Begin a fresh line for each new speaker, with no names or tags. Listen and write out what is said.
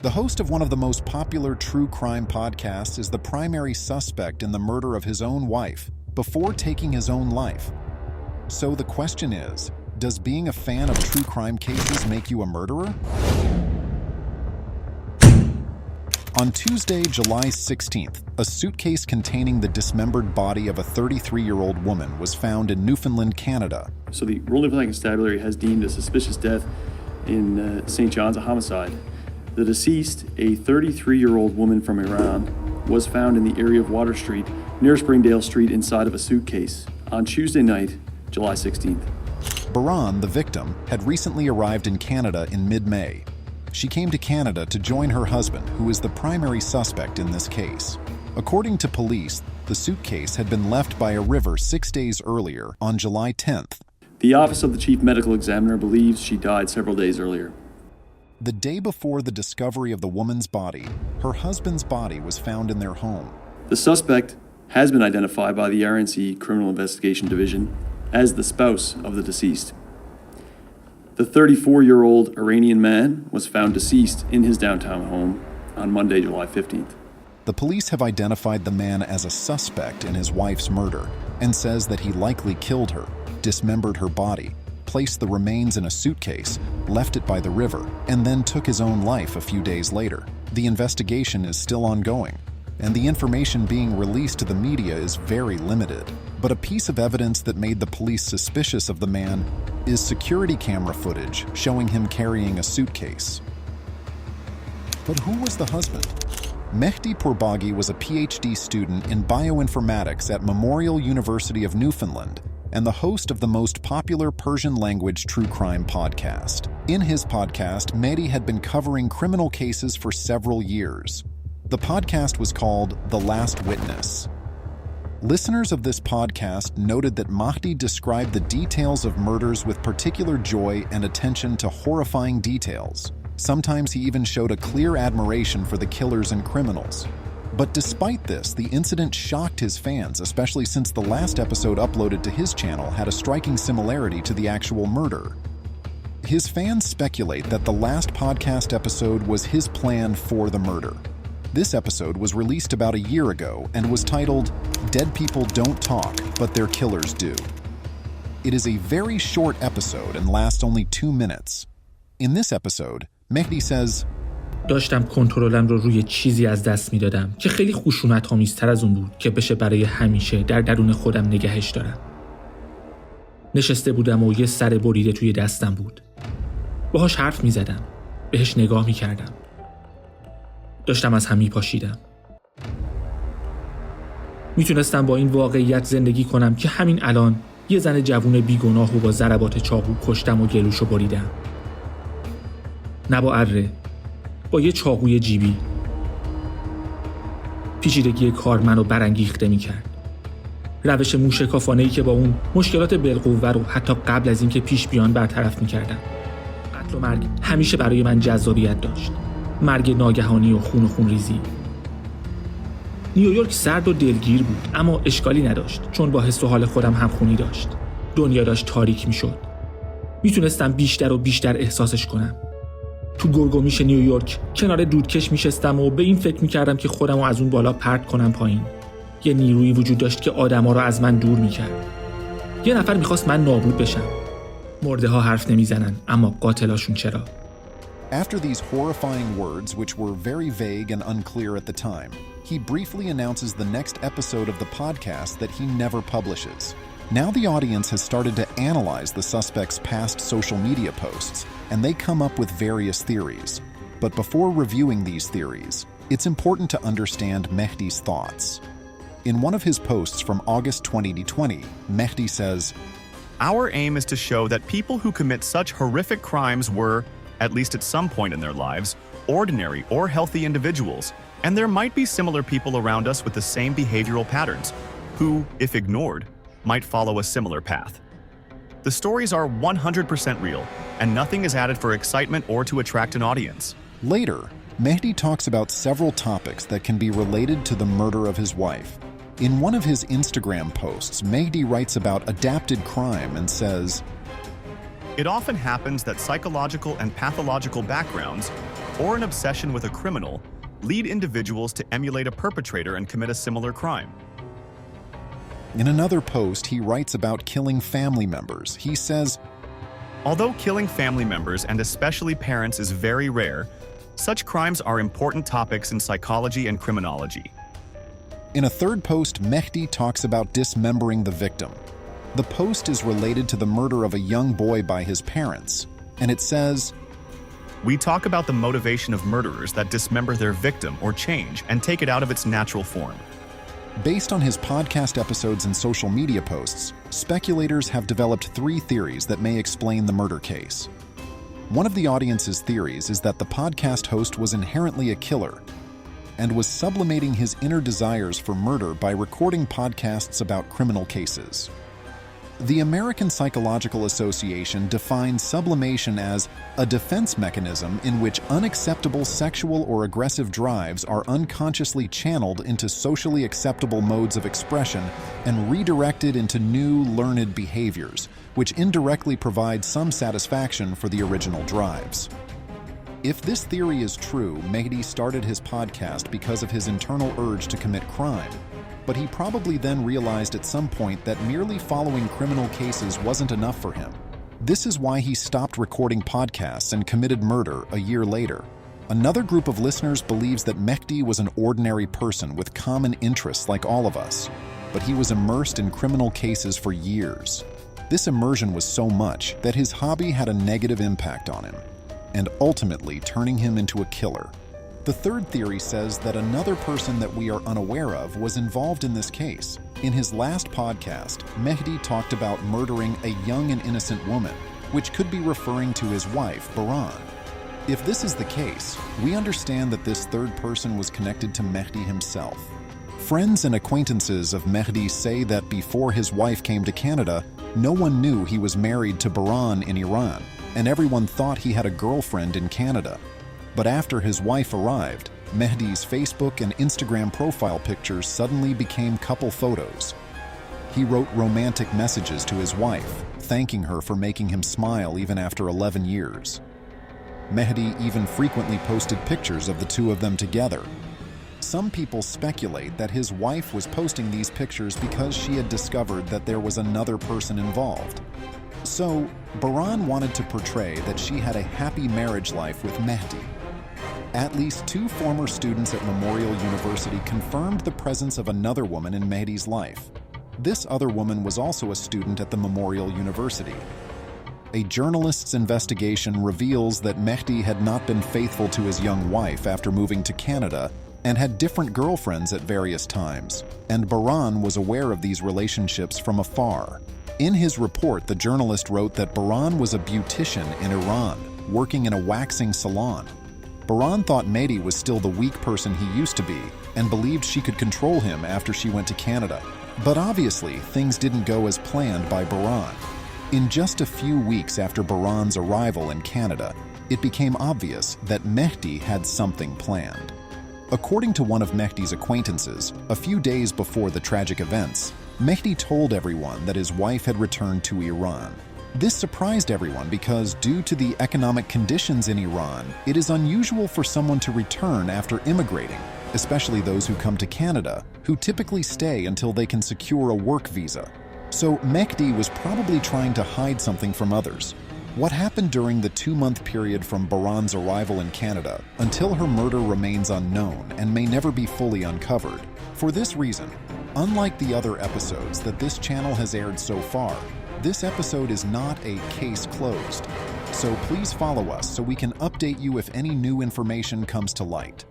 The host of one of the most popular true crime podcasts is the primary suspect in the murder of his own wife before taking his own life. So the question is, does being a fan of true crime cases make you a murderer? On Tuesday, July 16th, a suitcase containing the dismembered body of a 33-year-old woman was found in Newfoundland, Canada.
So the Role Playing Constabulary has deemed a suspicious death in St. John's a homicide. The deceased, a 33-year-old woman from Iran, was found in the area of Water Street, near Springdale Street, inside of a suitcase on Tuesday night, July 16th.
Baran, the victim, had recently arrived in Canada in mid-May. She came to Canada to join her husband, who is the primary suspect in this case. According to police, the suitcase had been left by a river 6 days earlier, on July 10th.
The Office of the Chief Medical Examiner believes she died several days earlier.
The day before the discovery of the woman's body, her husband's body was found in their home.
The suspect has been identified by the RNC Criminal Investigation Division as the spouse of the deceased. The 34-year-old Iranian man was found deceased in his downtown home on Monday, July 15th.
The police have identified the man as a suspect in his wife's murder and says that he likely killed her, dismembered her body, placed the remains in a suitcase, left it by the river, and then took his own life a few days later. The investigation is still ongoing, and the information being released to the media is very limited. But a piece of evidence that made the police suspicious of the man is security camera footage showing him carrying a suitcase. But who was the husband? Mehdi Pourbaghi was a PhD student in bioinformatics at Memorial University of Newfoundland and the host of the most popular Persian-language true crime podcast. In his podcast, Mehdi had been covering criminal cases for several years. The podcast was called The Last Witness. Listeners of this podcast noted that Mahdi described the details of murders with particular joy and attention to horrifying details. Sometimes he even showed a clear admiration for the killers and criminals. But despite this, the incident shocked his fans, especially since the last episode uploaded to his channel had a striking similarity to the actual murder. His fans speculate that the last podcast episode was his plan for the murder. This episode was released about a year ago and was titled, "Dead People Don't Talk, But Their Killers Do." It is a very short episode and lasts only 2 minutes. In this episode, Mehdi says,
داشتم کنترلم رو روی چیزی از دست میدادم که خیلی خشونت‌آمیزتر از اون بود که بشه برای همیشه در درون خودم نگهش دارم. نشسته بودم و یه سر بریده توی دستم بود. باهاش حرف میزدم. بهش نگاه میکردم. داشتم از هم میپاشیدم. میتونستم با این واقعیت زندگی کنم که همین الان یه زن جوون بیگناه و با ضربات چاقو کشتم و گلوشو بریدم. نه با اره، با یه چاقوی جیبی. پیچیدگی کار منو برانگیخته میکرد. روش موشکافانه‌ای که با اون مشکلات بالقوه رو حتی قبل از اینکه پیش بیان برطرف میکردم. قتل و مرگ همیشه برای من جذابیت داشت. مرگ ناگهانی و خون ریزی. نیویورک سرد و دلگیر بود، اما اشکالی نداشت چون با حس و حال خودم همخونی داشت. دنیا داشت تاریک میشد. میتونستم بیشتر و بیشتر احساسش کنم. تو گرگومیش نیویورک کنار دودکش میشستم و به این فکر میکردم که خودم رو از اون بالا پرت کنم پایین. یه نیرویی وجود داشت که آدما رو از من دور میکرد. یه نفر میخواست من نابود بشم. مرده ها حرف نمیزنن، اما قاتلاشون چرا؟
After these horrifying words, which were very vague and unclear at the time, he briefly announces the next episode of the podcast that he never publishes. Now the audience has started to analyze the suspect's past social media posts, and they come up with various theories. But before reviewing these theories, it's important to understand Mehdi's thoughts. In one of his posts from August 2020, Mehdi says,
"Our aim is to show that people who commit such horrific crimes were, at least at some point in their lives, ordinary or healthy individuals, and there might be similar people around us with the same behavioral patterns, who, if ignored, might follow a similar path. The stories are 100% real, and nothing is added for excitement or to attract an audience."
Later, Mehdi talks about several topics that can be related to the murder of his wife. In one of his Instagram posts, Mehdi writes about adapted crime and says,
It often happens that psychological and pathological backgrounds, or an obsession with a criminal lead individuals to emulate a perpetrator and commit a similar crime.
In another post, he writes about killing family members. He says,
Although killing family members and especially parents is very rare, such crimes are important topics in psychology and criminology.
In a third post, Mehdi talks about dismembering the victim. The post is related to the murder of a young boy by his parents, and it says,
We talk about the motivation of murderers that dismember their victim or change and take it out of its natural form.
Based on his podcast episodes and social media posts, speculators have developed 3 theories that may explain the murder case. One of the audience's theories is that the podcast host was inherently a killer and was sublimating his inner desires for murder by recording podcasts about criminal cases. The American Psychological Association defines sublimation as a defense mechanism in which unacceptable sexual or aggressive drives are unconsciously channeled into socially acceptable modes of expression and redirected into new, learned behaviors, which indirectly provide some satisfaction for the original drives. If this theory is true, Mehdi started his podcast because of his internal urge to commit crime. But he probably then realized at some point that merely following criminal cases wasn't enough for him. This is why he stopped recording podcasts and committed murder a year later. Another group of listeners believes that Mehdi was an ordinary person with common interests like all of us, but he was immersed in criminal cases for years. This immersion was so much that his hobby had a negative impact on him, and ultimately turning him into a killer. The third theory says that another person that we are unaware of was involved in this case. In his last podcast, Mehdi talked about murdering a young and innocent woman, which could be referring to his wife, Baran. If this is the case, we understand that this third person was connected to Mehdi himself. Friends and acquaintances of Mehdi say that before his wife came to Canada, no one knew he was married to Baran in Iran, and everyone thought he had a girlfriend in Canada. But after his wife arrived, Mehdi's Facebook and Instagram profile pictures suddenly became couple photos. He wrote romantic messages to his wife, thanking her for making him smile even after 11 years. Mehdi even frequently posted pictures of the two of them together. Some people speculate that his wife was posting these pictures because she had discovered that there was another person involved. So, Baran wanted to portray that she had a happy marriage life with Mehdi. At least 2 former students at Memorial University confirmed the presence of another woman in Mehdi's life. This other woman was also a student at the Memorial University. A journalist's investigation reveals that Mehdi had not been faithful to his young wife after moving to Canada and had different girlfriends at various times, and Baran was aware of these relationships from afar. In his report, the journalist wrote that Baran was a beautician in Iran, working in a waxing salon. Baran thought Mehdi was still the weak person he used to be and believed she could control him after she went to Canada. But obviously, things didn't go as planned by Baran. In just a few weeks after Baran's arrival in Canada, it became obvious that Mehdi had something planned. According to one of Mehdi's acquaintances, a few days before the tragic events, Mehdi told everyone that his wife had returned to Iran. This surprised everyone because, due to the economic conditions in Iran, it is unusual for someone to return after immigrating, especially those who come to Canada, who typically stay until they can secure a work visa. So Mehdi was probably trying to hide something from others. What happened during the 2-month period from Baran's arrival in Canada until her murder remains unknown and may never be fully uncovered. For this reason, unlike the other episodes that this channel has aired so far, this episode is not a case closed. So please follow us so we can update you if any new information comes to light.